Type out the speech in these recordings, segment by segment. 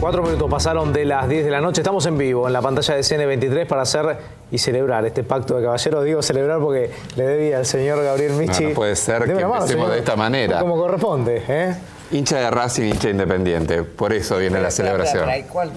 4 minutos pasaron de las 10 de la noche. Estamos en vivo en la pantalla de CN23 para hacer y celebrar este pacto de caballeros. Digo celebrar porque le debía al señor Gabriel Michi. No puede ser que empecemos de esta manera. Como corresponde, ¿eh? Hincha de Racing, hincha Independiente. Por eso viene la celebración.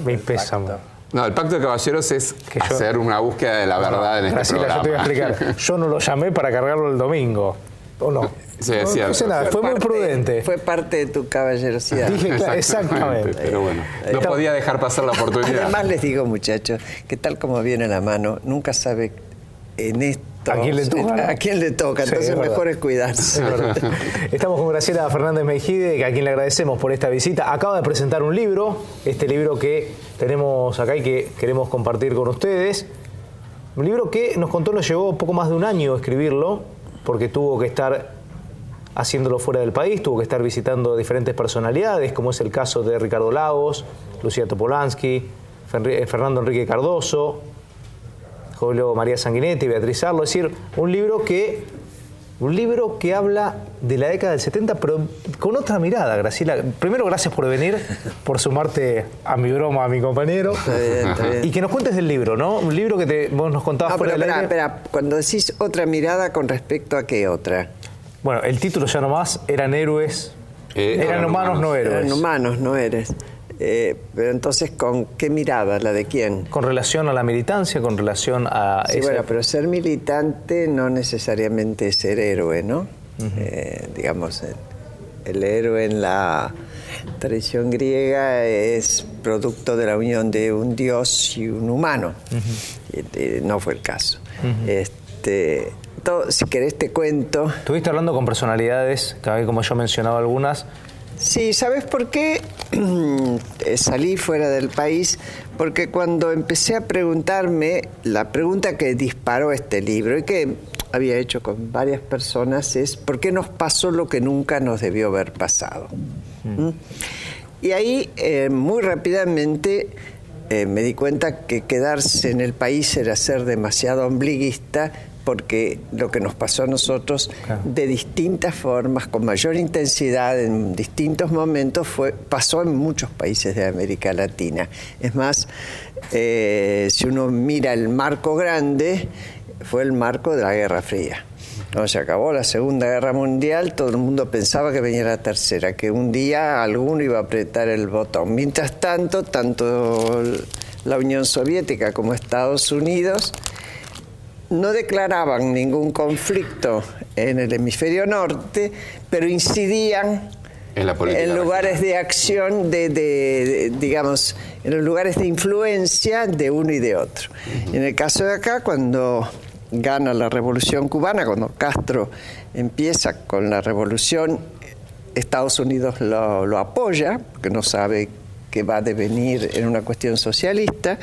Mi pésamo. No, el pacto de caballeros es hacer una búsqueda de la verdad en este Graciela, programa. yo te voy a explicar. Yo no lo llamé para cargarlo el domingo. ¿O no? Sí, es cierto. No sé nada, fue muy prudente. Fue parte de tu caballerosidad. Dije, exactamente. Pero bueno, no podía dejar pasar la oportunidad. Además les digo, muchachos, que tal como viene la mano, nunca sabe en esto ¿A quién le toca? ¿No? A quién le toca, entonces sí, mejor es cuidarse. Estamos con Graciela Fernández Meijide, a quien le agradecemos por esta visita. Acaba de presentar un libro, este libro que tenemos acá y que queremos compartir con ustedes. Un libro que nos contó, nos llevó poco más de un año escribirlo, porque tuvo que estar haciéndolo fuera del país, tuvo que estar visitando diferentes personalidades, como es el caso de Ricardo Lagos, Lucía Topolansky, Fernando Enrique Cardoso, Julio María Sanguinetti, Beatriz Arlo. Es decir, un libro que habla de la década del 70, pero con otra mirada, Graciela. Primero, gracias por venir, por sumarte a mi broma, a mi compañero. Está bien. Y que nos cuentes del libro, ¿no? Un libro que vos nos contabas fuera del aire. Espera, cuando decís otra mirada, ¿con respecto a qué otra? Bueno, el título ya nomás, eran héroes, eran humanos, no héroes. Eran humanos, no eres. Pero entonces, ¿con qué mirada? ¿La de quién? Con relación a la militancia, con relación a... Sí, bueno, pero ser militante no necesariamente es ser héroe, ¿no? Digamos, el héroe en la tradición griega es producto de la unión de un dios y un humano. No fue el caso. Si querés te cuento. Estuviste hablando con personalidades, como yo mencionaba algunas. Sí, ¿sabes por qué salí fuera del país? Porque cuando empecé a preguntarme, la pregunta que disparó este libro y que había hecho con varias personas es ¿por qué nos pasó lo que nunca nos debió haber pasado? Y ahí muy rápidamente me di cuenta que quedarse en el país era ser demasiado ombliguista, porque lo que nos pasó a nosotros de distintas formas, con mayor intensidad, en distintos momentos, pasó en muchos países de América Latina. Es más, si uno mira el marco grande, fue el marco de la Guerra Fría. Cuando se acabó la Segunda Guerra Mundial, todo el mundo pensaba que venía la Tercera, que un día alguno iba a apretar el botón. Mientras tanto, tanto la Unión Soviética como Estados Unidos no declaraban ningún conflicto en el hemisferio norte, pero incidían en lugares de acción, digamos, en los lugares de influencia de uno y de otro. En el caso de acá, cuando gana la Revolución Cubana, cuando Castro empieza con la revolución, Estados Unidos lo apoya, porque no sabe que va a devenir en una cuestión socialista.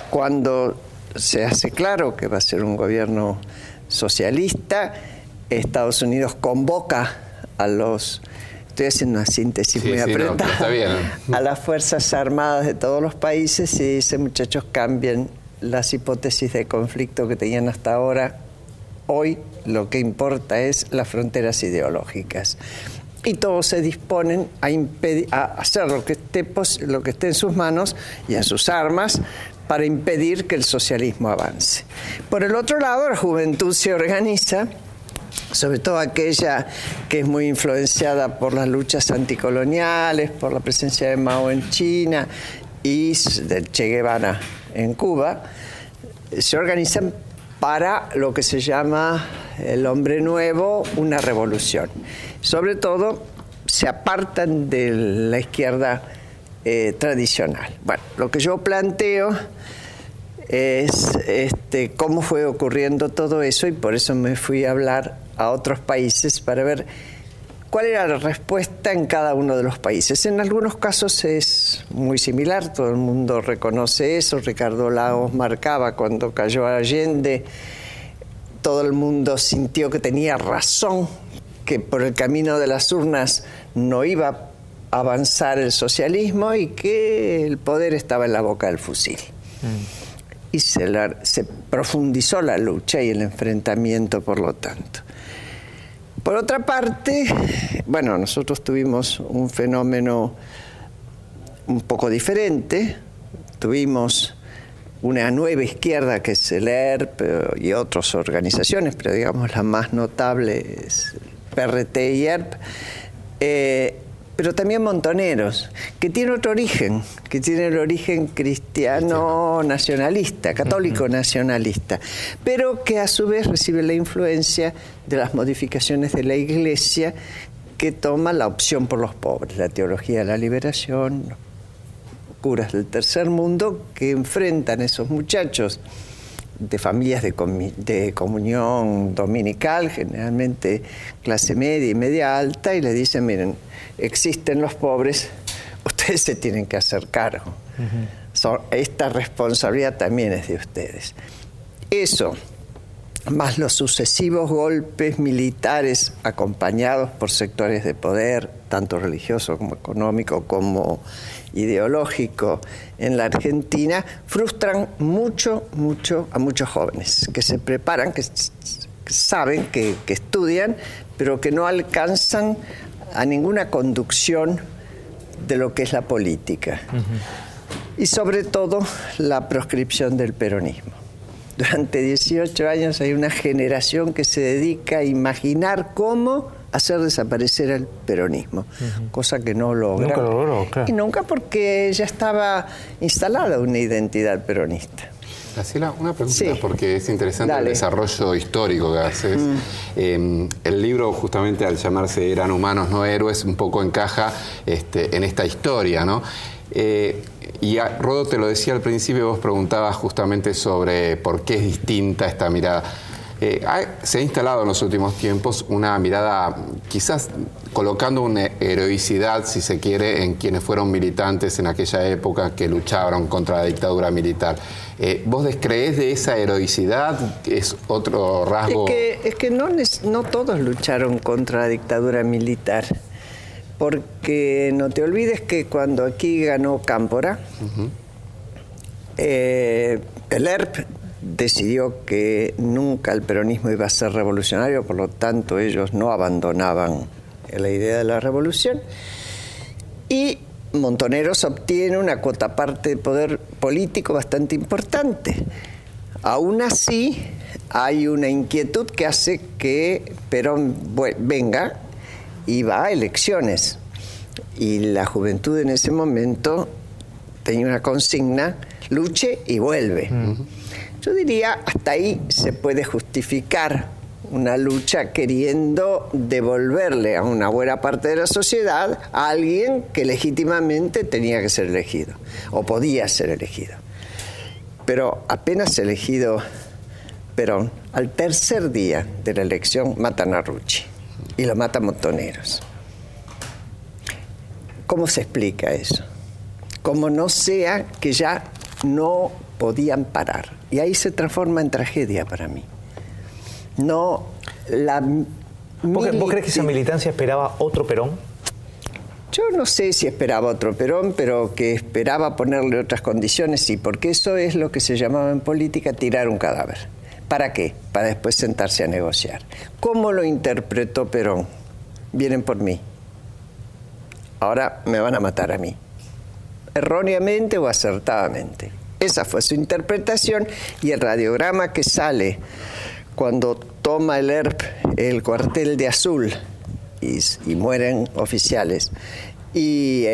Cuando se hace claro que va a ser un gobierno socialista, Estados Unidos convoca a los... Estoy haciendo una síntesis muy apretada. No, está bien. A las Fuerzas Armadas de todos los países y dice, muchachos, cambien las hipótesis de conflicto que tenían hasta ahora. Hoy lo que importa es las fronteras ideológicas. Y todos se disponen a hacer lo que esté en sus manos y en sus armas para impedir que el socialismo avance. Por el otro lado, la juventud se organiza, sobre todo aquella que es muy influenciada por las luchas anticoloniales, por la presencia de Mao en China y del Che Guevara en Cuba, se organizan para lo que se llama el hombre nuevo, una revolución. Sobre todo, se apartan de la izquierda tradicional. Bueno, lo que yo planteo es cómo fue ocurriendo todo eso, y por eso me fui a hablar a otros países para ver cuál era la respuesta en cada uno de los países. En algunos casos es muy similar, todo el mundo reconoce eso. Ricardo Lagos marcaba cuando cayó Allende, todo el mundo sintió que tenía razón, que por el camino de las urnas no iba a avanzar el socialismo y que el poder estaba en la boca del fusil. Y se profundizó la lucha y el enfrentamiento, por lo tanto. Por otra parte, bueno, nosotros tuvimos un fenómeno un poco diferente. Tuvimos una nueva izquierda que es el ERP y otras organizaciones, pero digamos la más notable es PRT y ERP. Pero también Montoneros, que tiene otro origen, que tiene el origen cristiano nacionalista, católico nacionalista, pero que a su vez recibe la influencia de las modificaciones de la Iglesia, que toma la opción por los pobres, la teología de la liberación, los curas del tercer mundo, que enfrentan a esos muchachos de familias de comunión dominical, generalmente clase media y media alta, y le dicen, miren, existen los pobres, ustedes se tienen que hacer cargo. Esta responsabilidad también es de ustedes. Eso, más los sucesivos golpes militares acompañados por sectores de poder, tanto religioso como económico como ideológico en la Argentina, frustran mucho a muchos jóvenes que se preparan, que saben, que estudian, pero que no alcanzan a ninguna conducción de lo que es la política. Y sobre todo la proscripción del peronismo. Durante 18 años hay una generación que se dedica a imaginar cómo hacer desaparecer el peronismo, cosa que no logra. Nunca lo logró, claro. Y nunca, porque ya estaba instalada una identidad peronista. Graciela, una pregunta, sí, porque es interesante el desarrollo histórico que haces. El libro, justamente al llamarse Eran humanos, no héroes, un poco encaja en esta historia, ¿no? Y Rodo te lo decía al principio, vos preguntabas justamente sobre por qué es distinta esta mirada. Se ha instalado en los últimos tiempos una mirada, quizás colocando una heroicidad, si se quiere, en quienes fueron militantes en aquella época que lucharon contra la dictadura militar. ¿Vos descreés de esa heroicidad? ¿Es otro rasgo? Es que no todos lucharon contra la dictadura militar. Porque no te olvides que cuando aquí ganó Cámpora, el ERP decidió que nunca el peronismo iba a ser revolucionario, por lo tanto ellos no abandonaban la idea de la revolución, y Montoneros obtiene una cuota parte de poder político bastante importante. Aún así, hay una inquietud que hace que Perón venga y va a elecciones. Y la juventud en ese momento tenía una consigna: luche y vuelve. Yo diría, hasta ahí se puede justificar una lucha queriendo devolverle a una buena parte de la sociedad a alguien que legítimamente tenía que ser elegido, o podía ser elegido. Pero apenas elegido Perón, al tercer día de la elección matan a Rucci y lo matan Montoneros. ¿Cómo se explica eso? Como no sea que ya no podían parar. Y ahí se transforma en tragedia para mí. No, ¿Vos crees que esa militancia esperaba otro Perón? Yo no sé si esperaba otro Perón, pero que esperaba ponerle otras condiciones, sí, porque eso es lo que se llamaba en política tirar un cadáver. ¿Para qué? Para después sentarse a negociar. ¿Cómo lo interpretó Perón? Vienen por mí. Ahora me van a matar a mí. Erróneamente o acertadamente. Esa fue su interpretación, y el radiograma que sale cuando toma el ERP el cuartel de Azul y mueren oficiales y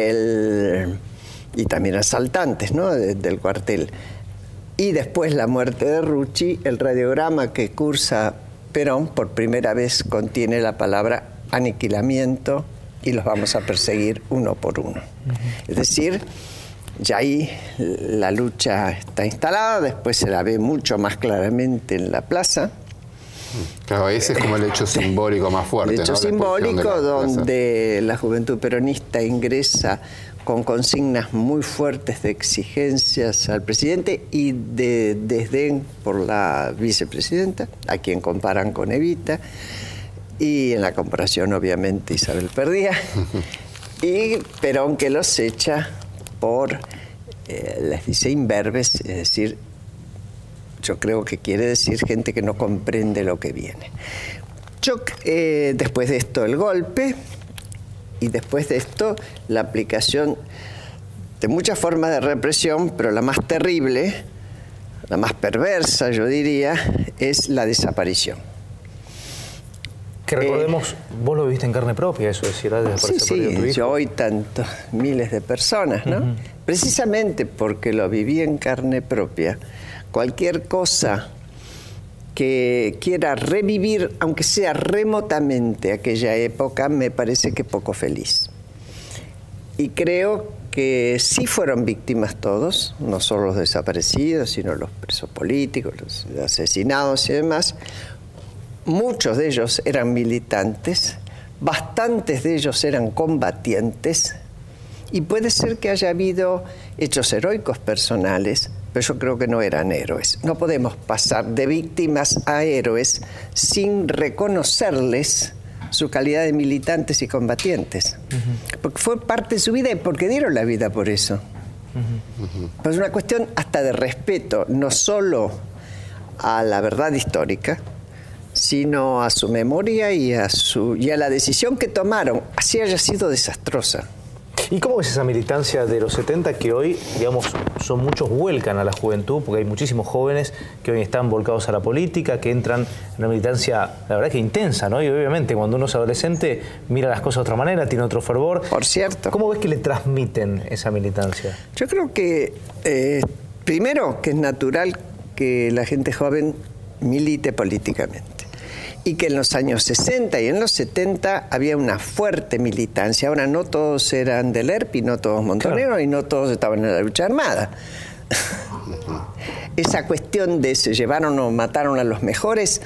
también asaltantes, ¿no?, del cuartel, y después la muerte de Rucci, el radiograma que cursa Perón por primera vez contiene la palabra aniquilamiento y los vamos a perseguir uno por uno. Es decir, ya ahí la lucha está instalada, después se la ve mucho más claramente en la plaza. Claro, ese es como el hecho simbólico más fuerte. El hecho, ¿no?, simbólico donde la juventud peronista ingresa con consignas muy fuertes de exigencias al presidente y de desdén por la vicepresidenta, a quien comparan con Evita, y en la comparación obviamente Isabel perdía, y Perón que los echa por, les dice imberbes, es decir, yo creo que quiere decir gente que no comprende lo que viene. Después de esto el golpe, y después de esto la aplicación de muchas formas de represión, pero la más terrible, la más perversa, yo diría, es la desaparición. Que recordemos, vos lo viviste en carne propia, eso, decir, sí, yo hoy tantos miles de personas, ¿no? Precisamente porque lo viví en carne propia, cualquier cosa que quiera revivir, aunque sea remotamente aquella época, me parece que poco feliz. Y creo que sí fueron víctimas todos, no solo los desaparecidos, sino los presos políticos, los asesinados y demás. Muchos de ellos eran militantes, bastantes de ellos eran combatientes, y puede ser que haya habido hechos heroicos personales, pero yo creo que no eran héroes. No podemos pasar de víctimas a héroes sin reconocerles su calidad de militantes y combatientes. Porque fue parte de su vida y porque dieron la vida por eso. Pues es una cuestión hasta de respeto, no solo a la verdad histórica, sino a su memoria y a la decisión que tomaron, así haya sido desastrosa. ¿Y cómo ves esa militancia de los 70 que hoy, digamos, muchos vuelcan a la juventud, porque hay muchísimos jóvenes que hoy están volcados a la política, que entran en una militancia, la verdad que intensa, ¿no? Y obviamente cuando uno es adolescente mira las cosas de otra manera, tiene otro fervor. Por cierto. ¿Cómo ves que le transmiten esa militancia? Yo creo que, primero, que es natural que la gente joven milite políticamente. Y que en los años 60 y en los 70 había una fuerte militancia. Ahora no todos eran del ERP y no todos montoneros, claro, y no todos estaban en la lucha armada. Esa cuestión de se llevaron o mataron a los mejores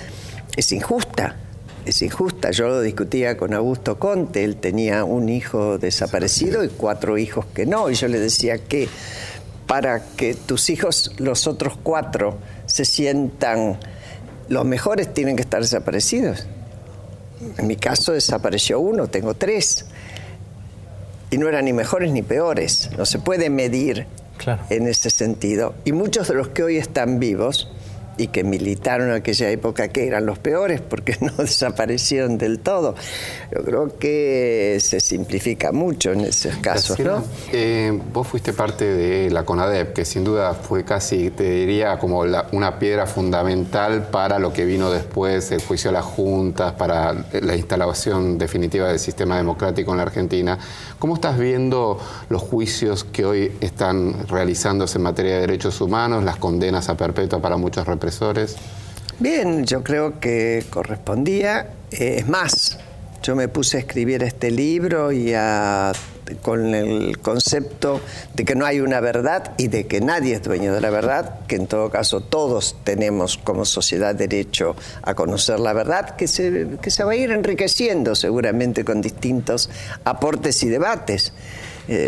es injusta. Es injusta. Yo lo discutía con Augusto Conte. Él tenía un hijo desaparecido y 4 hijos que no. Y yo le decía que para que tus hijos, los otros 4, se sientan los mejores, tienen que estar desaparecidos. En mi caso desapareció 1, tengo 3. Y no eran ni mejores ni peores. No se puede medir, claro, en ese sentido. Y muchos de los que hoy están vivos y que militaron en aquella época, que eran los peores porque no desaparecieron del todo. Yo creo que se simplifica mucho en esos casos, ¿no? Vos fuiste parte de la CONADEP, que sin duda fue casi, te diría, como una piedra fundamental para lo que vino después, el juicio a las juntas, para la instalación definitiva del sistema democrático en la Argentina. ¿Cómo estás viendo los juicios que hoy están realizándose en materia de derechos humanos, las condenas a perpetua para muchos represores? Bien, yo creo que correspondía. Es más, yo me puse a escribir este libro y con el concepto de que no hay una verdad y de que nadie es dueño de la verdad, que en todo caso todos tenemos como sociedad derecho a conocer la verdad, que se va a ir enriqueciendo seguramente con distintos aportes y debates.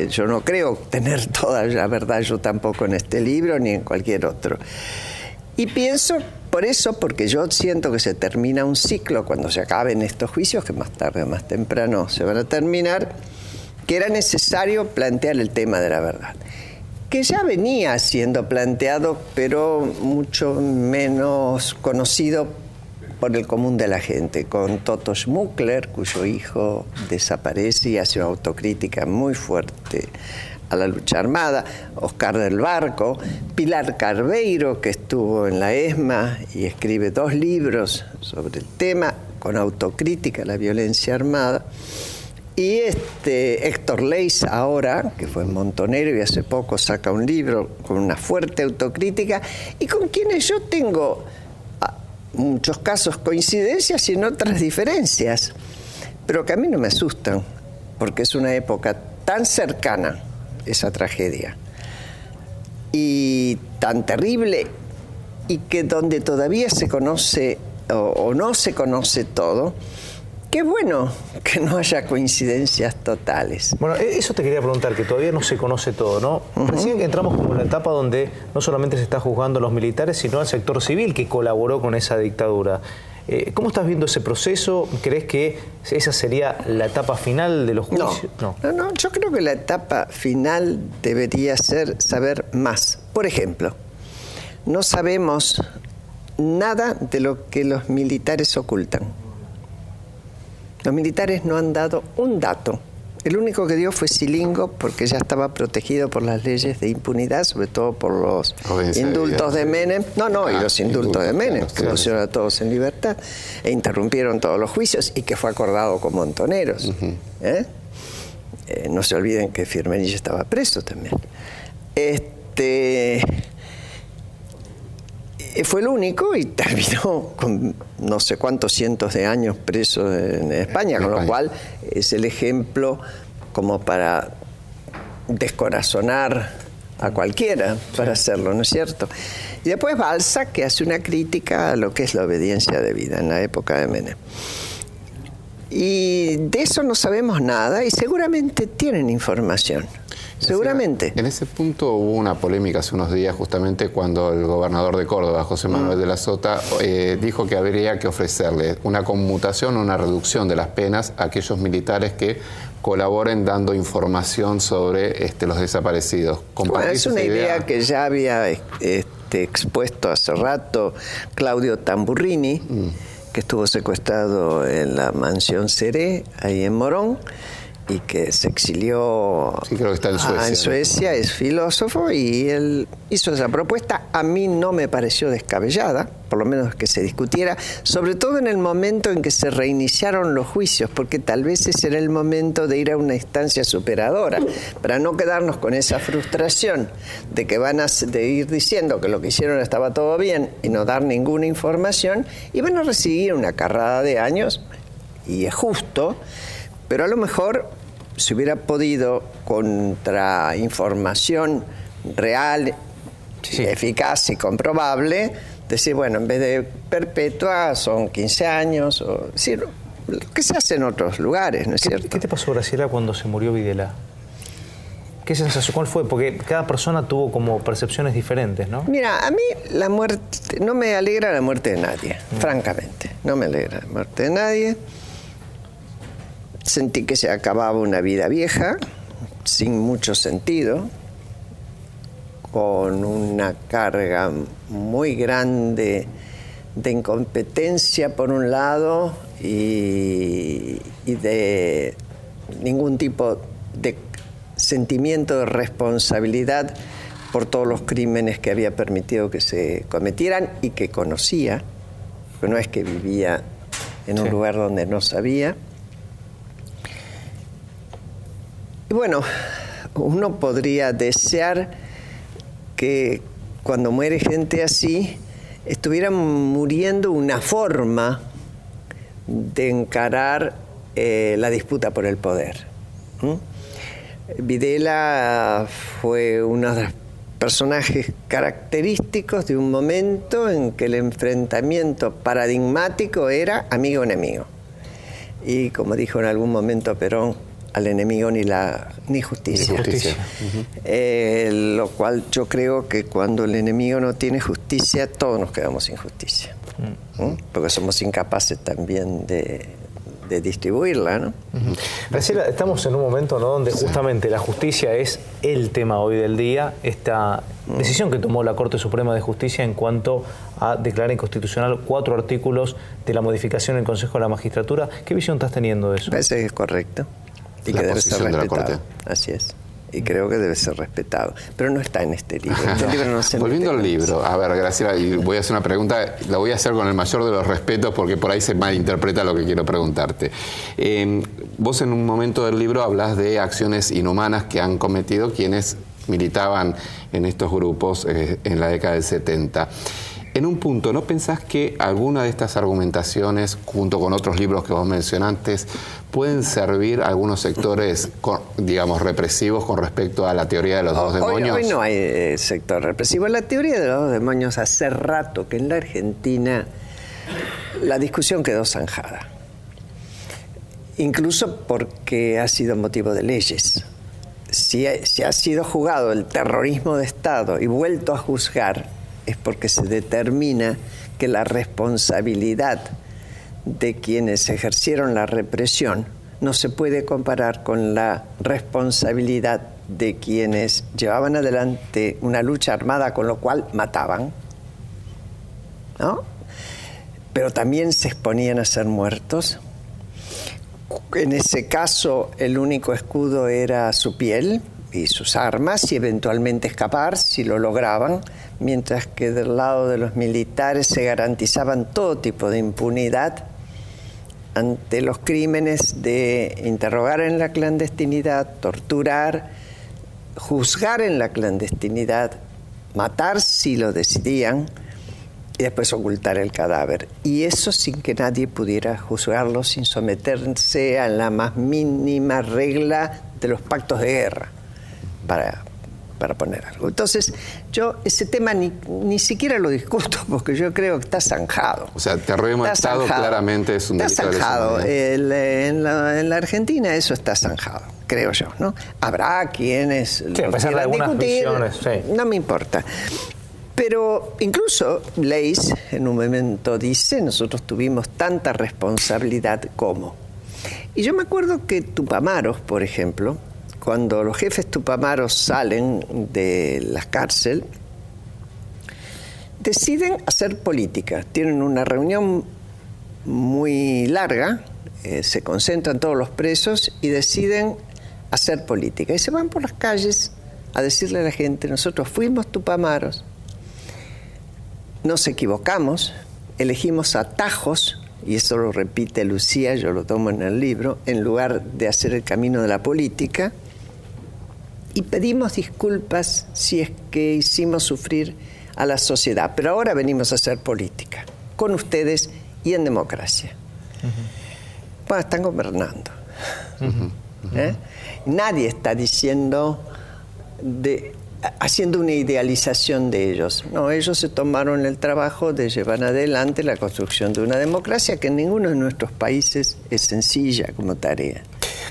Yo no creo tener toda la verdad yo tampoco en este libro ni en cualquier otro. Y pienso, por eso, porque yo siento que se termina un ciclo cuando se acaben estos juicios, que más tarde o más temprano se van a terminar, que era necesario plantear el tema de la verdad, que ya venía siendo planteado, pero mucho menos conocido por el común de la gente, con Toto Schmuckler, cuyo hijo desaparece y hace una autocrítica muy fuerte a la lucha armada, Oscar del Barco, Pilar Carbeiro, que estuvo en la ESMA y escribe 2 libros sobre el tema, con autocrítica a la violencia armada, y Héctor Leis ahora, que fue montonero y hace poco saca un libro con una fuerte autocrítica, y con quienes yo tengo en muchos casos coincidencias y en otras diferencias, pero que a mí no me asustan, porque es una época tan cercana, esa tragedia, y tan terrible, y que donde todavía se conoce o no se conoce todo, qué bueno que no haya coincidencias totales. Bueno, eso te quería preguntar, que todavía no se conoce todo, ¿no? Recién que entramos como en la etapa donde no solamente se está juzgando a los militares, sino al sector civil que colaboró con esa dictadura. ¿Cómo estás viendo ese proceso? ¿Crees que esa sería la etapa final de los juicios? No, yo creo que la etapa final debería ser saber más. Por ejemplo, no sabemos nada de lo que los militares ocultan. Los militares no han dado un dato El único que dio fue Silingo, porque ya estaba protegido por las leyes de impunidad, sobre todo por los indultos de Menem. Y los indultos de Menem, que pusieron a todos en libertad e interrumpieron todos los juicios y que fue acordado con Montoneros. No se olviden que Firmenich estaba preso también. Fue el único y terminó con no sé cuántos cientos de años preso en España, con lo cual es el ejemplo como para descorazonar a cualquiera para hacerlo, ¿no es cierto? Y después Balza, que hace una crítica a lo que es la obediencia debida en la época de Menem. Y de eso no sabemos nada y seguramente tienen información. Seguramente. En ese punto hubo una polémica hace unos días justamente cuando el gobernador de Córdoba, José Manuel de la Sota, dijo que habría que ofrecerle una conmutación o una reducción de las penas a aquellos militares que colaboren dando información sobre los desaparecidos. Bueno, es una idea que ya había expuesto hace rato Claudio Tamburrini, que estuvo secuestrado en la mansión Seré, ahí en Morón, y que se exilió creo que está en Suecia. En Suecia, es filósofo, y él hizo esa propuesta. A mí no me pareció descabellada, por lo menos que se discutiera, sobre todo en el momento en que se reiniciaron los juicios, porque tal vez ese era el momento de ir a una instancia superadora, para no quedarnos con esa frustración de que de ir diciendo que lo que hicieron estaba todo bien y no dar ninguna información, y van a recibir una carrada de años, y es justo. Pero a lo mejor se hubiera podido, contra información real, eficaz y comprobable, decir, bueno, en vez de perpetua son 15 años, o decir, lo que se hace en otros lugares, ¿no es cierto? ¿Qué te pasó, Graciela, cuando se murió Videla? ¿Qué sensación? ¿Cuál fue? Porque cada persona tuvo como percepciones diferentes, ¿no? Mira, a mí la muerte, no me alegra la muerte de nadie, francamente. No me alegra la muerte de nadie. Sentí que se acababa una vida vieja, sin mucho sentido, con una carga muy grande de incompetencia por un lado y de ningún tipo de sentimiento de responsabilidad por todos los crímenes que había permitido que se cometieran y que conocía, que no es que vivía en un lugar donde no sabía. Y bueno, uno podría desear que cuando muere gente así, estuviera muriendo una forma de encarar la disputa por el poder. Videla fue uno de los personajes característicos de un momento en que el enfrentamiento paradigmático era amigo-enemigo. Y como dijo en algún momento Perón, al enemigo ni justicia. Lo cual yo creo que cuando el enemigo no tiene justicia, todos nos quedamos sin justicia. Porque somos incapaces también de distribuirla, ¿no? Graciela, estamos en un momento, ¿no?, donde justamente la justicia es el tema hoy del día. Esta decisión que tomó la Corte Suprema de Justicia en cuanto a declarar inconstitucional 4 artículos de la modificación del Consejo de la Magistratura. ¿Qué visión estás teniendo de eso? Parece que es correcto y que debe ser respetado. Así es. Y creo que debe ser respetado. Pero no está en este libro. Este libro no se Volviendo al libro, a ver, Graciela, y voy a hacer una pregunta, la voy a hacer con el mayor de los respetos porque por ahí se malinterpreta lo que quiero preguntarte. Vos en un momento del libro hablas de acciones inhumanas que han cometido quienes militaban en estos grupos en la década del 70. En un punto, ¿no pensás que alguna de estas argumentaciones, junto con otros libros que vos mencionaste, pueden servir a algunos sectores, digamos, represivos con respecto a la teoría de los dos demonios? Hoy no hay sector represivo. La teoría de los dos demonios, hace rato que en la Argentina la discusión quedó zanjada. Incluso porque ha sido motivo de leyes. Si ha sido juzgado el terrorismo de Estado y vuelto a juzgar, es porque se determina que la responsabilidad de quienes ejercieron la represión no se puede comparar con la responsabilidad de quienes llevaban adelante una lucha armada, con lo cual mataban, ¿no? Pero también se exponían a ser muertos. En ese caso, el único escudo era su piel y sus armas, y eventualmente escapar si lo lograban, mientras que del lado de los militares se garantizaban todo tipo de impunidad ante los crímenes de interrogar en la clandestinidad, torturar, juzgar en la clandestinidad, matar si lo decidían y después ocultar el cadáver. Y eso sin que nadie pudiera juzgarlo, sin someterse a la más mínima regla de los pactos de guerra, para poner algo. Entonces, yo ese tema ni siquiera lo discuto, porque yo creo que está zanjado. O sea, terrorismo de Estado claramente es un delito de lesa humanidad. En la Argentina eso está zanjado, creo yo, ¿no? Habrá quienes lo quieran discutir, no me importa. Pero incluso Leys en un momento dice, nosotros tuvimos tanta responsabilidad como. Y yo me acuerdo que Tupamaros, por ejemplo, cuando los jefes tupamaros salen de la cárcel, deciden hacer política. Tienen una reunión muy larga, se concentran todos los presos y deciden hacer política. Y se van por las calles a decirle a la gente, nosotros fuimos tupamaros, nos equivocamos, elegimos atajos, y eso lo repite Lucía, yo lo tomo en el libro, en lugar de hacer el camino de la política, y pedimos disculpas si es que hicimos sufrir a la sociedad. Pero ahora venimos a hacer política, con ustedes y en democracia. Bueno, están gobernando. Nadie está diciendo, haciendo una idealización de ellos. No, ellos se tomaron el trabajo de llevar adelante la construcción de una democracia que en ninguno de nuestros países es sencilla como tarea.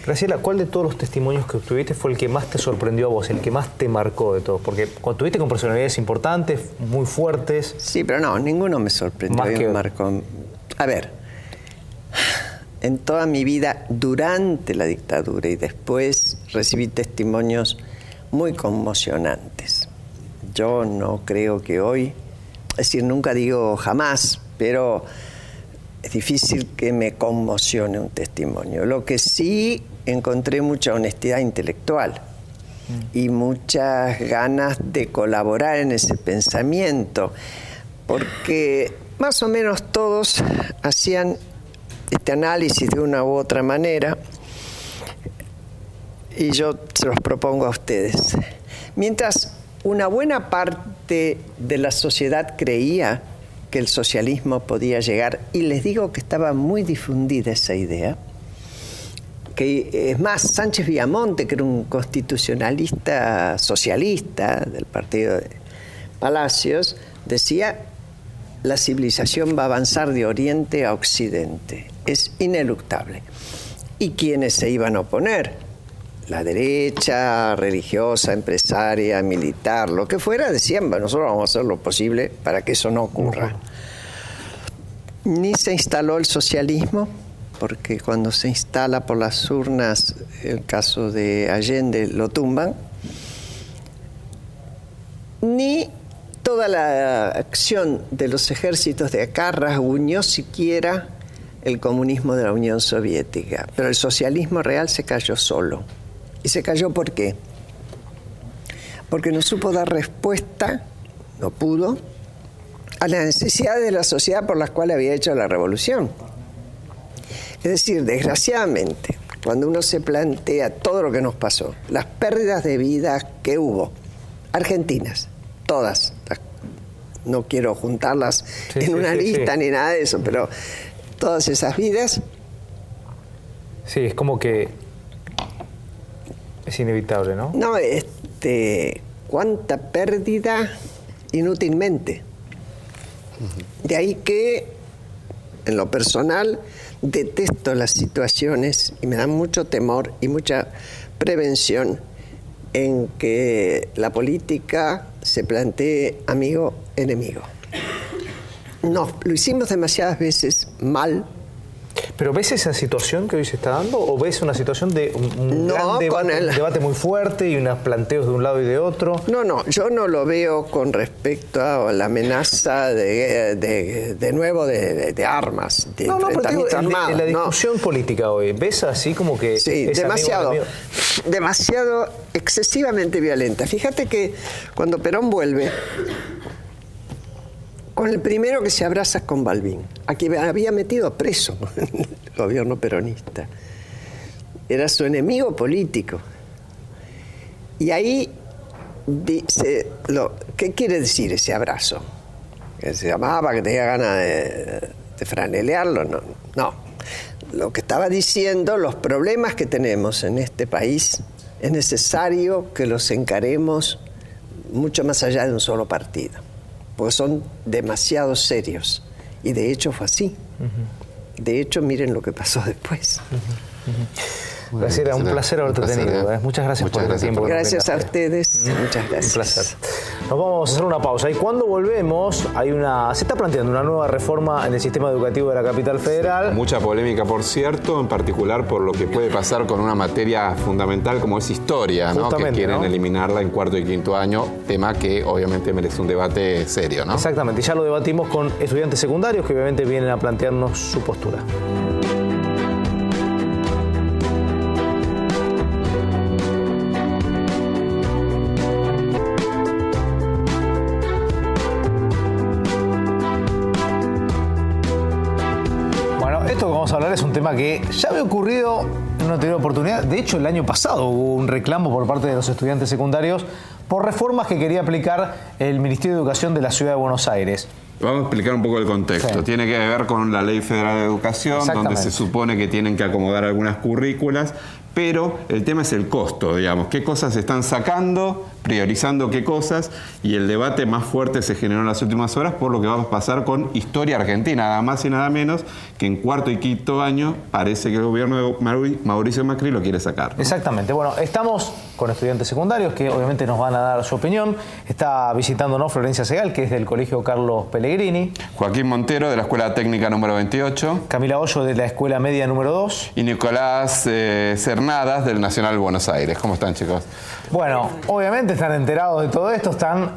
Graciela, ¿cuál de todos los testimonios que obtuviste fue el que más te sorprendió a vos, el que más te marcó de todos? Porque cuando estuviste con personalidades importantes, muy fuertes... Sí, pero no, ninguno me sorprendió y me marcó. A ver, en toda mi vida, durante la dictadura y después, recibí testimonios muy conmocionantes. Yo no creo que hoy, es decir, nunca digo jamás, pero es difícil que me conmocione un testimonio. Lo que sí encontré mucha honestidad intelectual y muchas ganas de colaborar en ese pensamiento, porque más o menos todos hacían este análisis de una u otra manera, y yo se los propongo a ustedes. Mientras una buena parte de la sociedad creía que el socialismo podía llegar, y les digo que estaba muy difundida esa idea, que es más, Sánchez Villamonte, que era un constitucionalista socialista del partido de Palacios, decía, la civilización va a avanzar de Oriente a Occidente, es ineluctable. ¿Y quiénes se iban a oponer? La derecha, religiosa, empresaria, militar, lo que fuera, decían, bueno, nosotros vamos a hacer lo posible para que eso no ocurra. Ni se instaló el socialismo, porque cuando se instala por las urnas, el caso de Allende, lo tumban, ni toda la acción de los ejércitos de acá rasguñó siquiera el comunismo de la Unión Soviética, pero el socialismo real se cayó solo. ¿Y se cayó por qué? Porque no supo dar respuesta, no pudo, a las necesidades de la sociedad por las cuales había hecho la revolución. Es decir, desgraciadamente, cuando uno se plantea todo lo que nos pasó, las pérdidas de vidas que hubo, argentinas, todas, no quiero juntarlas en una lista ni nada de eso, pero todas esas vidas... Sí, es como que es inevitable, ¿no? No, cuánta pérdida inútilmente. De ahí que, en lo personal, detesto las situaciones y me dan mucho temor y mucha prevención en que la política se plantee amigo-enemigo. No, lo hicimos demasiadas veces mal. ¿Pero ves esa situación que hoy se está dando o ves una situación de un debate muy fuerte y unos planteos de un lado y de otro? No, yo no lo veo con respecto a la amenaza de nuevo de armas, de enfrentamiento armado. En la discusión política hoy, ¿ves así como que... Sí, demasiado excesivamente violenta. Fíjate que cuando Perón vuelve, con el primero que se abraza es con Balbín, a quien había metido preso el gobierno peronista. Era su enemigo político. Y ahí dice, ¿qué quiere decir ese abrazo? ¿Que se llamaba, que tenía ganas de franelearlo? No. Lo que estaba diciendo, los problemas que tenemos en este país, es necesario que los encaremos mucho más allá de un solo partido, porque son demasiado serios. Y de hecho fue así. De hecho, miren lo que pasó después. Graciela, un placer haberte tenido. Muchas gracias por el tiempo. Gracias a ustedes. Muchas gracias. Un placer. Nos vamos a hacer una pausa y cuando volvemos se está planteando una nueva reforma en el sistema educativo de la capital federal. Mucha polémica, por cierto, en particular por lo que puede pasar con una materia fundamental como es historia, ¿no? Que quieren eliminarla en cuarto y quinto año, tema que obviamente merece un debate serio, ¿no? Exactamente, y ya lo debatimos con estudiantes secundarios que obviamente vienen a plantearnos su postura. Esto que vamos a hablar es un tema que ya había ocurrido en una anterior oportunidad. De hecho, el año pasado hubo un reclamo por parte de los estudiantes secundarios por reformas que quería aplicar el Ministerio de Educación de la Ciudad de Buenos Aires. Vamos a explicar un poco el contexto. Sí. Tiene que ver con la Ley Federal de Educación, donde se supone que tienen que acomodar algunas currículas, pero el tema es el costo, digamos. ¿Qué cosas se están sacando, priorizando qué cosas? Y el debate más fuerte se generó en las últimas horas por lo que va a pasar con Historia Argentina, nada más y nada menos que en cuarto y quinto año parece que el gobierno de Mauricio Macri lo quiere sacar, ¿no? Exactamente. Bueno, estamos con estudiantes secundarios que obviamente nos van a dar su opinión. Está visitándonos Florencia Segal, que es del Colegio Carlos Pellegrini. Joaquín Montero, de la Escuela Técnica número 28. Camila Hoyo, de la Escuela Media número 2. Y Nicolás Cernadas, del Nacional Buenos Aires. ¿Cómo están, chicos? Bueno, obviamente están enterados de todo esto, están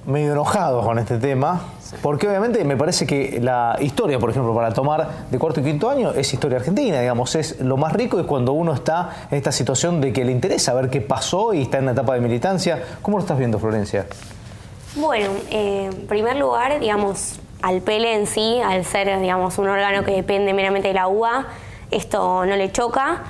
medio enojados con este tema, porque obviamente me parece que la historia, por ejemplo, para tomar de cuarto y quinto año es historia argentina, digamos, es lo más rico es cuando uno está en esta situación de que le interesa ver qué pasó y está en una etapa de militancia. ¿Cómo lo estás viendo, Florencia? Bueno, en primer lugar, digamos, al PELE en sí, al ser, digamos, un órgano que depende meramente de la UBA, esto no le choca,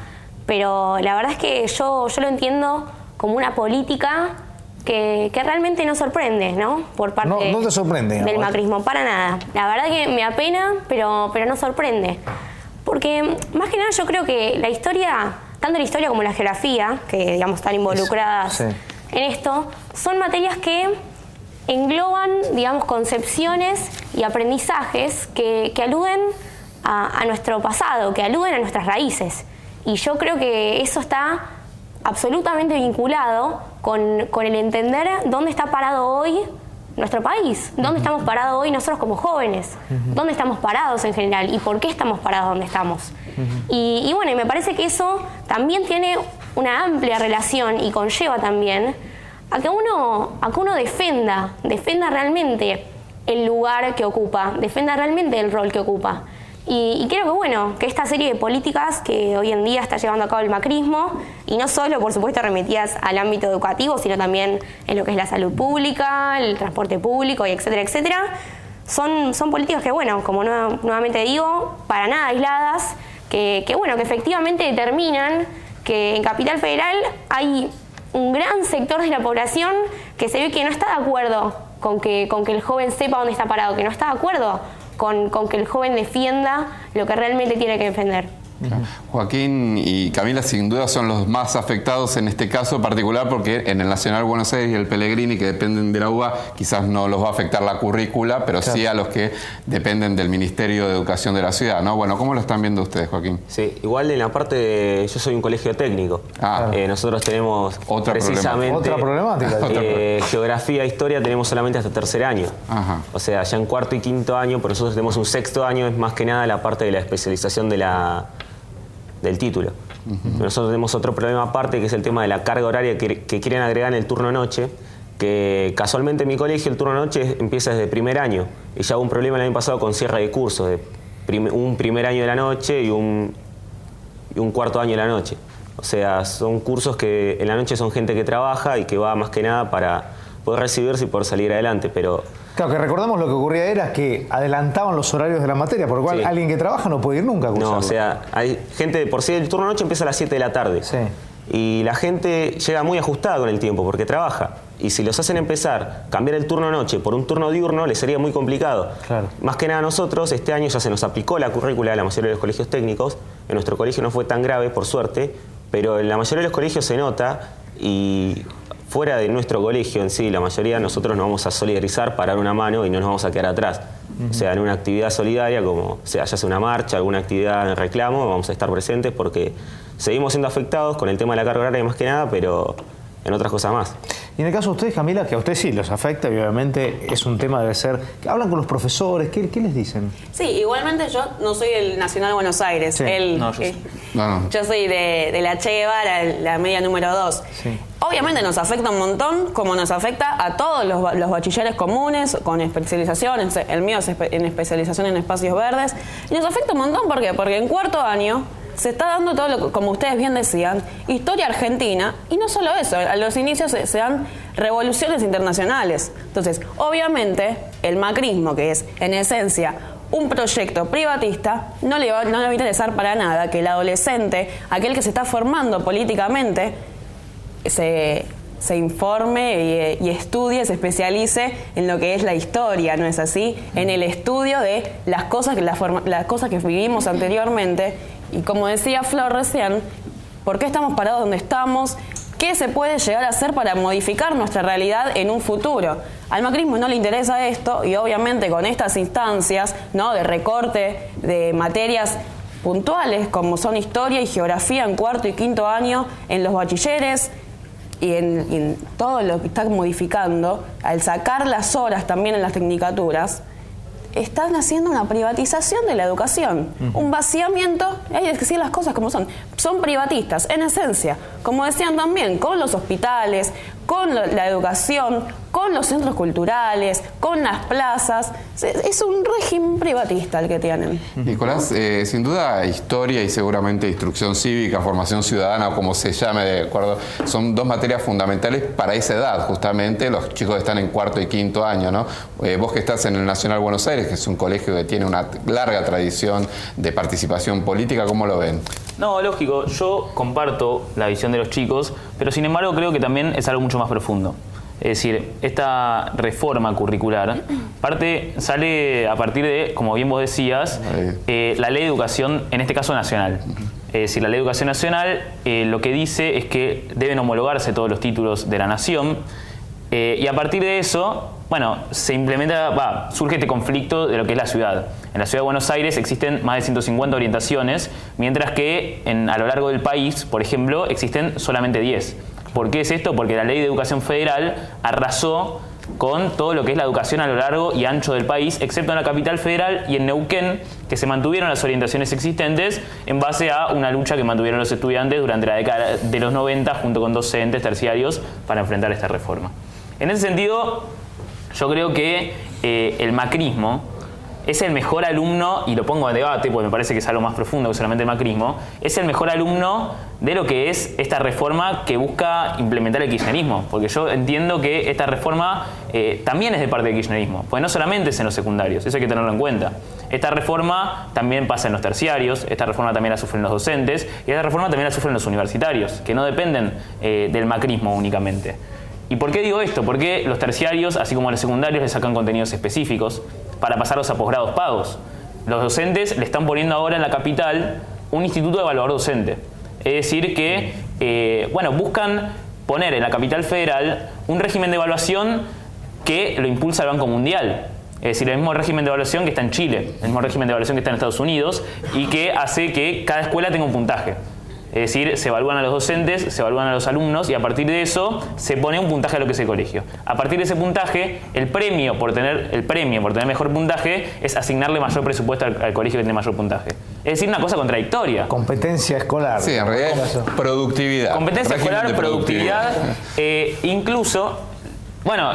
pero la verdad es que yo lo entiendo como una política que realmente no sorprende, ¿no? Por parte no te sorprende, del macrismo, para nada. La verdad que me apena, pero no sorprende. Porque, más que nada, yo creo que la historia, tanto la historia como la geografía, que, digamos, están involucradas en esto, son materias que engloban, digamos, concepciones y aprendizajes que aluden a nuestro pasado, que aluden a nuestras raíces. Y yo creo que eso está absolutamente vinculado con el entender dónde está parado hoy nuestro país, dónde estamos parados hoy nosotros como jóvenes, dónde estamos parados en general y por qué estamos parados donde estamos. Y bueno, y me parece que eso también tiene una amplia relación y conlleva también a que uno defienda realmente el lugar que ocupa, defienda realmente el rol que ocupa. Y creo que bueno, que esta serie de políticas que hoy en día está llevando a cabo el macrismo, y no solo, por supuesto, remitidas al ámbito educativo, sino también en lo que es la salud pública, el transporte público, y etcétera, etcétera, son políticas que, bueno, como nuevamente digo, para nada aisladas, que efectivamente determinan que en Capital Federal hay un gran sector de la población que se ve que no está de acuerdo con que el joven sepa dónde está parado, que no está de acuerdo con que el joven defienda lo que realmente tiene que defender. Joaquín y Camila sin duda son los más afectados en este caso particular, porque en el Nacional Buenos Aires y el Pellegrini, que dependen de la UBA, quizás no los va a afectar la currícula, pero sí a los que dependen del Ministerio de Educación de la ciudad, ¿no? Bueno, ¿cómo lo están viendo ustedes, Joaquín? Sí, igual en la parte yo soy un colegio técnico. Nosotros tenemos otra problemática. Geografía e historia tenemos solamente hasta tercer año. O sea, ya en cuarto y quinto año, por nosotros tenemos un sexto año, es más que nada la parte de la especialización del título. Nosotros tenemos otro problema aparte, que es el tema de la carga horaria que quieren agregar en el turno noche, que casualmente en mi colegio el turno noche empieza desde primer año, y ya hubo un problema el año pasado con cierre de cursos, un primer año de la noche y un cuarto año de la noche. O sea, son cursos que en la noche son gente que trabaja y que va más que nada para poder recibirse y poder salir adelante, pero... Claro, que recordamos lo que ocurría era que adelantaban los horarios de la materia, por lo cual alguien que trabaja no puede ir nunca a cursarlo. No, o sea, hay gente, por sí el turno noche empieza a las 7 de la tarde. Sí. Y la gente llega muy ajustada con el tiempo porque trabaja. Y si los hacen empezar, cambiar el turno noche por un turno diurno, les sería muy complicado. Claro. Más que nada nosotros, este año ya se nos aplicó la currícula de la mayoría de los colegios técnicos. En nuestro colegio no fue tan grave, por suerte, pero en la mayoría de los colegios se nota, y fuera de nuestro colegio en sí, la mayoría nosotros nos vamos a solidarizar, parar una mano y no nos vamos a quedar atrás. O sea, en una actividad solidaria, como sea, ya sea una marcha, alguna actividad en reclamo, vamos a estar presentes porque seguimos siendo afectados con el tema de la carga horaria más que nada, pero en otras cosas más. Y en el caso de ustedes, Camila, que a ustedes sí los afecta, y obviamente es un tema, debe ser... ¿Hablan con los profesores? ¿Qué les dicen? Sí, igualmente yo no soy del Nacional Buenos Aires. Sí. Yo soy de la Che Guevara, la media número 2. Sí. Obviamente nos afecta un montón, como nos afecta a todos los bachilleres comunes, con especializaciones. El mío es en especialización en espacios verdes. Y nos afecta un montón, ¿por qué? Porque en cuarto año se está dando todo lo que, como ustedes bien decían, historia argentina, y no solo eso, a los inicios se dan revoluciones internacionales. Entonces, obviamente, el macrismo, que es en esencia un proyecto privatista, no le va a interesar para nada que el adolescente, aquel que se está formando políticamente, se informe y estudie, se especialice en lo que es la historia, ¿no es así? En el estudio de las cosas que vivimos anteriormente. Y como decía Flor recién, ¿por qué estamos parados donde estamos? ¿Qué se puede llegar a hacer para modificar nuestra realidad en un futuro? Al macrismo no le interesa esto, y obviamente con estas instancias, ¿no?, de recorte de materias puntuales como son historia y geografía en cuarto y quinto año en los bachilleres, y en todo lo que está modificando, al sacar las horas también en las tecnicaturas, están haciendo una privatización de la educación, un vaciamiento, hay que decir las cosas como son privatistas, en esencia, como decían también, con los hospitales, con la educación, con los centros culturales, con las plazas. Es un régimen privatista el que tienen. Nicolás, sin duda historia y seguramente instrucción cívica, formación ciudadana, o como se llame, de acuerdo, son dos materias fundamentales para esa edad, justamente, los chicos que están en cuarto y quinto año, ¿no? Vos que estás en el Nacional Buenos Aires, que es un colegio que tiene una larga tradición de participación política, ¿cómo lo ven? No, lógico, yo comparto la visión de los chicos, pero sin embargo creo que también es algo mucho más profundo. Es decir, esta reforma curricular sale a partir de, como bien vos decías, la ley de educación, en este caso nacional. Es decir, la ley de educación nacional lo que dice es que deben homologarse todos los títulos de la nación, y a partir de eso, bueno, surge este conflicto de lo que es la ciudad. En la ciudad de Buenos Aires existen más de 150 orientaciones, mientras que a lo largo del país, por ejemplo, existen solamente 10. ¿Por qué es esto? Porque la Ley de Educación Federal arrasó con todo lo que es la educación a lo largo y ancho del país, excepto en la capital federal y en Neuquén, que se mantuvieron las orientaciones existentes en base a una lucha que mantuvieron los estudiantes durante la década de los 90 junto con docentes terciarios para enfrentar esta reforma. En ese sentido, yo creo que el macrismo es el mejor alumno, y lo pongo en debate porque me parece que es algo más profundo que solamente el macrismo, es el mejor alumno de lo que es esta reforma que busca implementar el kirchnerismo, porque yo entiendo que esta reforma también es de parte del kirchnerismo, porque no solamente es en los secundarios, eso hay que tenerlo en cuenta. Esta reforma también pasa en los terciarios, esta reforma también la sufren los docentes, y esta reforma también la sufren los universitarios, que no dependen del macrismo únicamente. ¿Y por qué digo esto? Porque los terciarios, así como los secundarios, le sacan contenidos específicos para pasarlos a posgrados pagos. Los docentes le están poniendo ahora en la capital un instituto de evaluador docente. Es decir, que buscan poner en la capital federal un régimen de evaluación que lo impulsa el Banco Mundial. Es decir, el mismo régimen de evaluación que está en Chile, el mismo régimen de evaluación que está en Estados Unidos, y que hace que cada escuela tenga un puntaje. Es decir, se evalúan a los docentes, se evalúan a los alumnos, y a partir de eso se pone un puntaje a lo que es el colegio. A partir de ese puntaje, el premio por tener mejor puntaje es asignarle mayor presupuesto al colegio que tiene mayor puntaje. Es decir, una cosa contradictoria. Competencia escolar. Sí, en realidad es productividad. Competencia escolar, productividad. Incluso,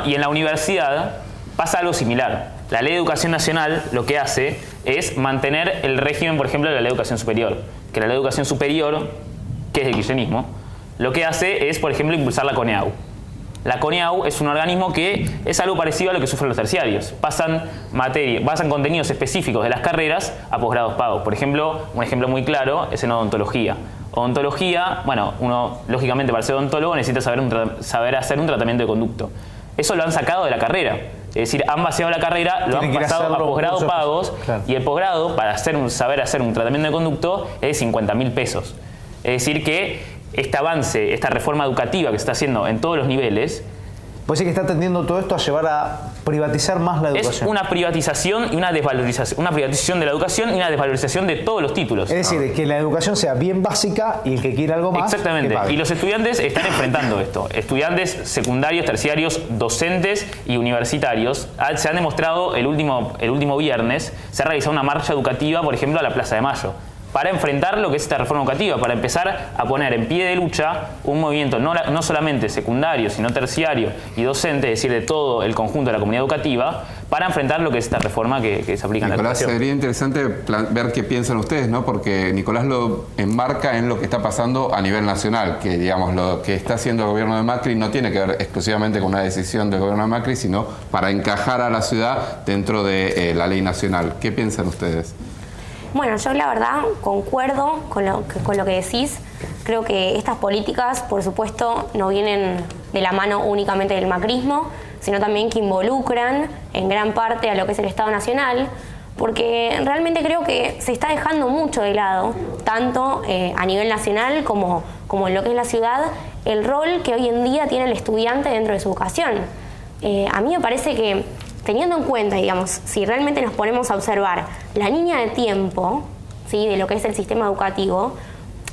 y en la universidad pasa algo similar. La Ley de Educación Nacional lo que hace es mantener el régimen, por ejemplo, de la Ley de Educación Superior. Que la Ley de Educación Superior, que es del kirchnerismo, lo que hace es, por ejemplo, impulsar la CONEAU. La CONEAU es un organismo que es algo parecido a lo que sufren los terciarios. Pasan contenidos específicos de las carreras a posgrados pagos. Por ejemplo, un ejemplo muy claro es en odontología. Odontología, uno lógicamente para ser odontólogo necesita saber hacer un tratamiento de conducto. Eso lo han sacado de la carrera. Es decir, han vaciado la carrera, lo han pasado a posgrados pagos, claro. Y el posgrado, para saber hacer un tratamiento de conducto, es de 50.000 pesos. Es decir, que este avance, esta reforma educativa que se está haciendo en todos los niveles... Pues sí que está tendiendo todo esto a llevar a privatizar más la educación. Es una privatización y una desvalorización. Una privatización de la educación y una desvalorización de todos los títulos. Es decir, que la educación sea bien básica y el que quiera algo más... Exactamente. Y los estudiantes están enfrentando esto. Estudiantes secundarios, terciarios, docentes y universitarios. Se han demostrado el último viernes, se ha realizado una marcha educativa, por ejemplo, a la Plaza de Mayo, para enfrentar lo que es esta reforma educativa, para empezar a poner en pie de lucha un movimiento no solamente secundario, sino terciario y docente, es decir, de todo el conjunto de la comunidad educativa, para enfrentar lo que es esta reforma que se aplica en la educación. Nicolás, sería interesante ver qué piensan ustedes, ¿no? Porque Nicolás lo enmarca en lo que está pasando a nivel nacional, que digamos lo que está haciendo el gobierno de Macri no tiene que ver exclusivamente con una decisión del gobierno de Macri, sino para encajar a la ciudad dentro de la ley nacional. ¿Qué piensan ustedes? Bueno, yo la verdad concuerdo con lo que decís. Creo que estas políticas, por supuesto, no vienen de la mano únicamente del macrismo, sino también que involucran en gran parte a lo que es el Estado Nacional, porque realmente creo que se está dejando mucho de lado, tanto a nivel nacional como en lo que es la ciudad, el rol que hoy en día tiene el estudiante dentro de su educación. A mí me parece que, teniendo en cuenta, digamos, si realmente nos ponemos a observar la línea de tiempo, ¿sí?, de lo que es el sistema educativo,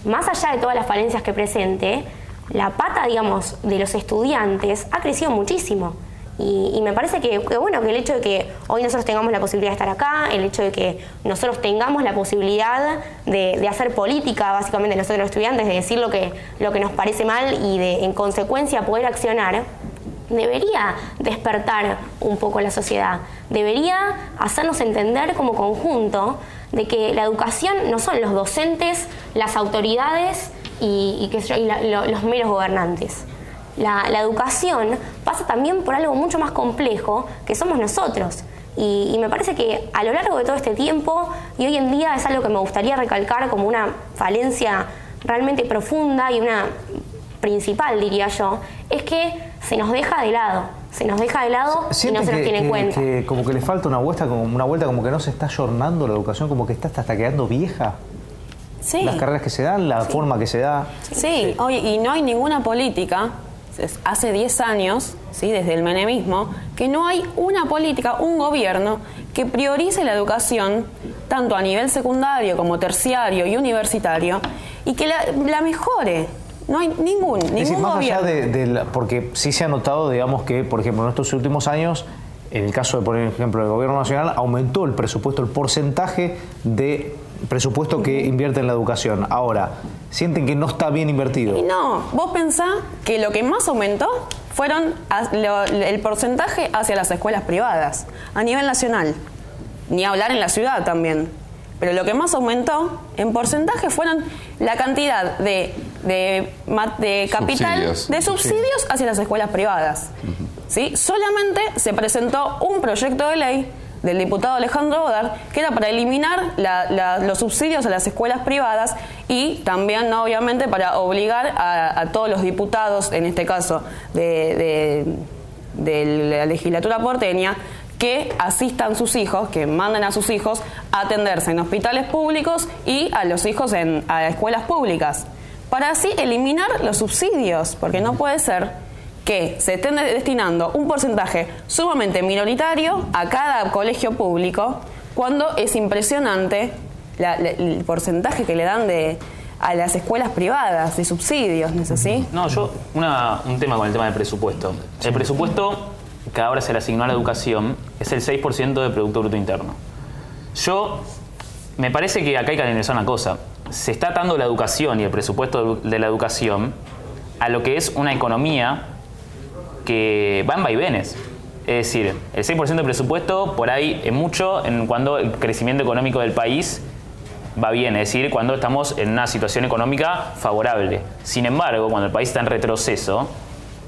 más allá de todas las falencias que presente, la pata, digamos, de los estudiantes ha crecido muchísimo. Y me parece que el hecho de que hoy nosotros tengamos la posibilidad de estar acá, el hecho de que nosotros tengamos la posibilidad de hacer política, básicamente nosotros los estudiantes, de decir lo que nos parece mal y de, en consecuencia, poder accionar, debería despertar un poco la sociedad, debería hacernos entender como conjunto de que la educación no son los docentes, las autoridades y los meros gobernantes. La educación pasa también por algo mucho más complejo que somos nosotros. Y me parece que a lo largo de todo este tiempo, y hoy en día es algo que me gustaría recalcar como una falencia realmente profunda y una principal, diría yo, es que se nos deja de lado y no se nos tiene en cuenta. Que como que le falta una vuelta, como que no se está ayornando la educación, como que está hasta quedando vieja. Sí. Las carreras que se dan, la forma que se da. Sí, oye, y no hay ninguna política, hace 10 años, ¿sí?, desde el menemismo, que no hay una política, un gobierno que priorice la educación, tanto a nivel secundario como terciario y universitario, y que la mejore. No hay ningún más gobierno. allá porque sí se ha notado, digamos, que, por ejemplo, en estos últimos años, en el caso de, por ejemplo, del gobierno nacional, aumentó el presupuesto, el porcentaje de presupuesto que invierte en la educación. Ahora, sienten que no está bien invertido. Y no, vos pensás que lo que más aumentó fueron el porcentaje hacia las escuelas privadas, a nivel nacional. Ni hablar en la ciudad también. Pero lo que más aumentó en porcentaje fueron la cantidad de capital, de subsidios hacia las escuelas privadas. ¿Sí? Solamente se presentó un proyecto de ley del diputado Alejandro Bodar que era para eliminar los subsidios a las escuelas privadas y también, ¿no?, obviamente, para obligar a todos los diputados, en este caso de la legislatura porteña, que asistan sus hijos, que manden a sus hijos a atenderse en hospitales públicos y a los hijos a escuelas públicas, para así eliminar los subsidios, porque no puede ser que se estén destinando un porcentaje sumamente minoritario a cada colegio público, cuando es impresionante el porcentaje que le dan a las escuelas privadas de subsidios, ¿no es así? No, un tema con el tema del presupuesto. El presupuesto que ahora se le asignó a la educación es el 6% del Producto Bruto Interno. Me parece que acá hay que analizar una cosa. Se está atando la educación y el presupuesto de la educación a lo que es una economía que va en vaivenes. Es decir, el 6% del presupuesto por ahí es mucho cuando el crecimiento económico del país va bien, es decir, cuando estamos en una situación económica favorable. Sin embargo, cuando el país está en retroceso,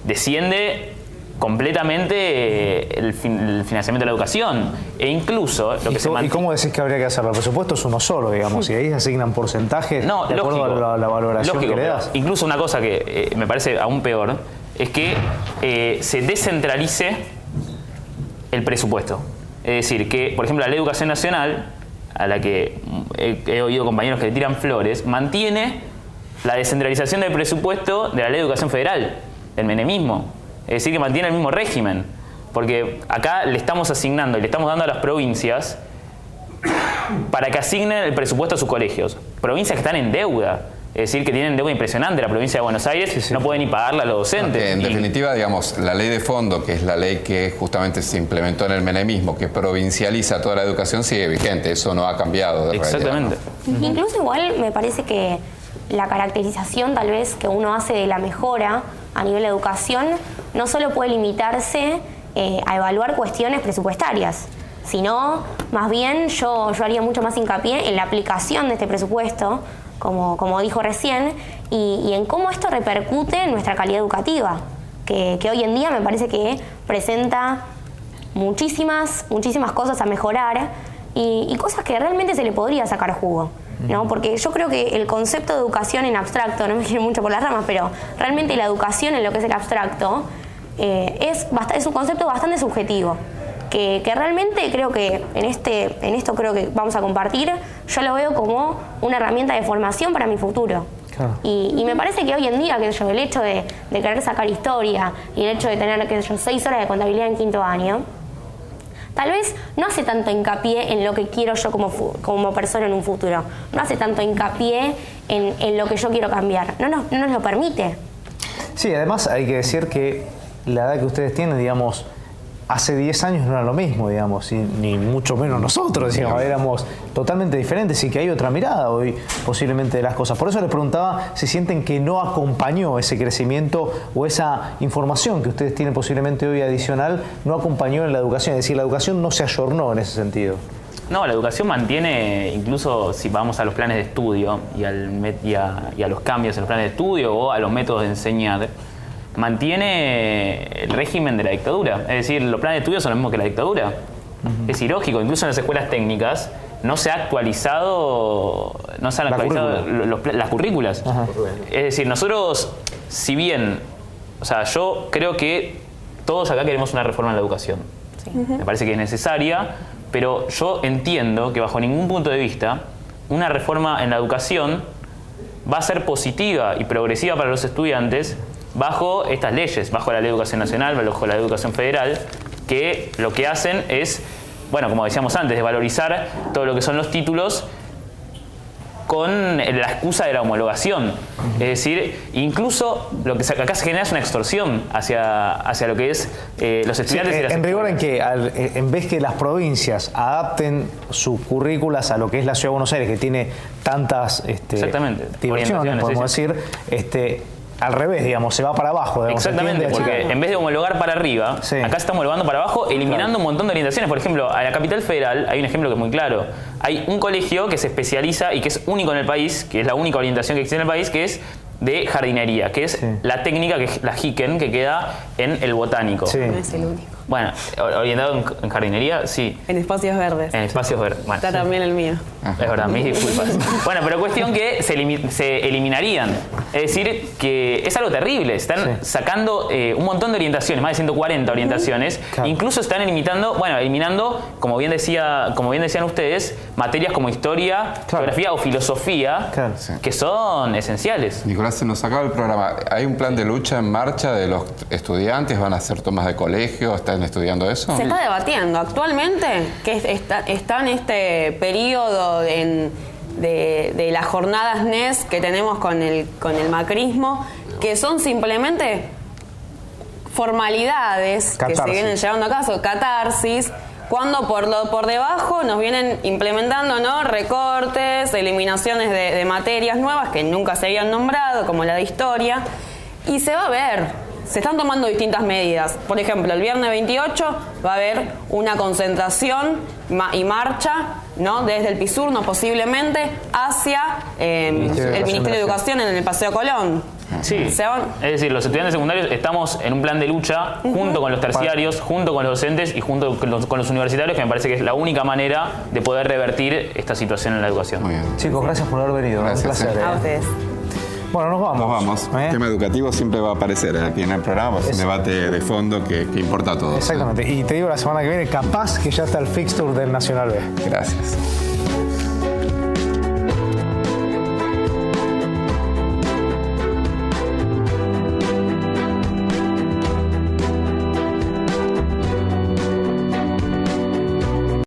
desciende completamente el financiamiento de la educación. E incluso lo que se mantiene... ¿Y cómo decís que habría que hacerlo? El presupuesto es uno solo, digamos, y ahí se asignan porcentajes de acuerdo a la valoración que le das. Incluso una cosa que me parece aún peor es que se descentralice el presupuesto. Es decir, que, por ejemplo, la Ley de Educación Nacional, a la que he oído compañeros que le tiran flores, mantiene la descentralización del presupuesto de la Ley de Educación Federal, del menemismo. Es decir, que mantiene el mismo régimen. Porque acá le estamos asignando y le estamos dando a las provincias para que asignen el presupuesto a sus colegios. Provincias que están en deuda. Es decir, que tienen deuda impresionante. La provincia de Buenos Aires no puede ni pagarla a los docentes. En definitiva, digamos, la ley de fondo, que es la ley que justamente se implementó en el menemismo, que provincializa toda la educación, sigue vigente. Eso no ha cambiado. Exactamente. Realidad, ¿no? Incluso igual me parece que la caracterización tal vez que uno hace de la mejora a nivel de educación no solo puede limitarse a evaluar cuestiones presupuestarias, sino más bien yo haría mucho más hincapié en la aplicación de este presupuesto, como dijo recién, y en cómo esto repercute en nuestra calidad educativa, que hoy en día me parece que presenta muchísimas cosas a mejorar y cosas que realmente se le podría sacar jugo, ¿no? Porque yo creo que el concepto de educación en abstracto, no me quiero mucho por las ramas, pero realmente la educación en lo que es el abstracto es un concepto bastante subjetivo. Que realmente creo que en esto creo que vamos a compartir, yo lo veo como una herramienta de formación para mi futuro. Claro. Y me parece que hoy en día, qué sé yo, el hecho de querer sacar historia y el hecho de tener, qué sé yo, 6 horas de contabilidad en quinto año, tal vez no hace tanto hincapié en lo que quiero yo como persona en un futuro. No hace tanto hincapié en lo que yo quiero cambiar. No nos lo permite. Sí, además hay que decir que la edad que ustedes tienen, digamos, hace 10 años no era lo mismo, digamos, y ni mucho menos nosotros, digamos, éramos totalmente diferentes y que hay otra mirada hoy posiblemente de las cosas. Por eso les preguntaba si sienten que no acompañó ese crecimiento o esa información que ustedes tienen posiblemente hoy adicional, no acompañó en la educación, es decir, la educación no se ayornó en ese sentido. No, la educación mantiene, incluso si vamos a los planes de estudio y a los cambios en los planes de estudio o a los métodos de enseñar, mantiene el régimen de la dictadura. Es decir, los planes de estudio son lo mismo que la dictadura. Es ilógico, incluso en las escuelas técnicas no se han actualizado las currículas. Es decir, nosotros, si bien, o sea, yo creo que todos acá queremos una reforma en la educación. Sí. Me parece que es necesaria, pero yo entiendo que bajo ningún punto de vista una reforma en la educación va a ser positiva y progresiva para los estudiantes bajo estas leyes, bajo la Ley de Educación Nacional, bajo la Ley de Educación Federal, que lo que hacen es, bueno, como decíamos antes, de valorizar todo lo que son los títulos con la excusa de la homologación. Es decir, incluso lo que acá se genera es una extorsión hacia lo que es los estudiantes. Sí, y las en rigor, en que en vez que las provincias adapten sus currículas a lo que es la Ciudad de Buenos Aires, que tiene tantas diversiones, podemos decir, al revés, digamos, se va para abajo. Digamos, exactamente, porque en vez de homologar para arriba, acá se está homologando para abajo, eliminando un montón de orientaciones. Por ejemplo, a la Capital Federal hay un ejemplo que es muy claro. Hay un colegio que se especializa y que es único en el país, que es la única orientación que existe en el país, que es de jardinería, que es la técnica, que es la Hiken, que queda en el Botánico. No es el único. Bueno, orientado en jardinería, sí. En espacios verdes. En espacios verdes. Bueno, está también el mío. Es verdad, mis disculpas. Bueno, pero cuestión que se eliminarían. Es decir, que es algo terrible. Están sacando un montón de orientaciones, más de 140 orientaciones. Incluso están eliminando, como bien decían ustedes, materias como historia, geografía o filosofía, que son esenciales. Nicolás, se nos acaba el programa. ¿Hay un plan de lucha en marcha de los estudiantes? ¿Van a hacer tomas de colegio? ¿Están estudiando eso? Se está debatiendo actualmente, que está en este periodo de las jornadas NES que tenemos con el macrismo, que son simplemente formalidades que se vienen llevando a cabo, catarsis, cuando por debajo nos vienen implementando, ¿no?, recortes, eliminaciones de materias nuevas que nunca se habían nombrado, como la de historia, y se va a ver. Se están tomando distintas medidas. Por ejemplo, el viernes 28 va a haber una concentración y marcha, ¿no?, desde el Pisurno posiblemente hacia el Ministerio de Educación en el Paseo Colón. Sí, es decir, los estudiantes secundarios estamos en un plan de lucha junto con los terciarios, junto con los docentes y junto con los universitarios, que me parece que es la única manera de poder revertir esta situación en la educación. Muy bien. Chicos, gracias por haber venido. Gracias, un placer. A ustedes. Bueno, nos vamos. El tema educativo siempre va a aparecer aquí en el programa, es un debate de fondo que importa a todos. Exactamente. Y te digo, la semana que viene, capaz que ya está el fixture del Nacional B. Gracias.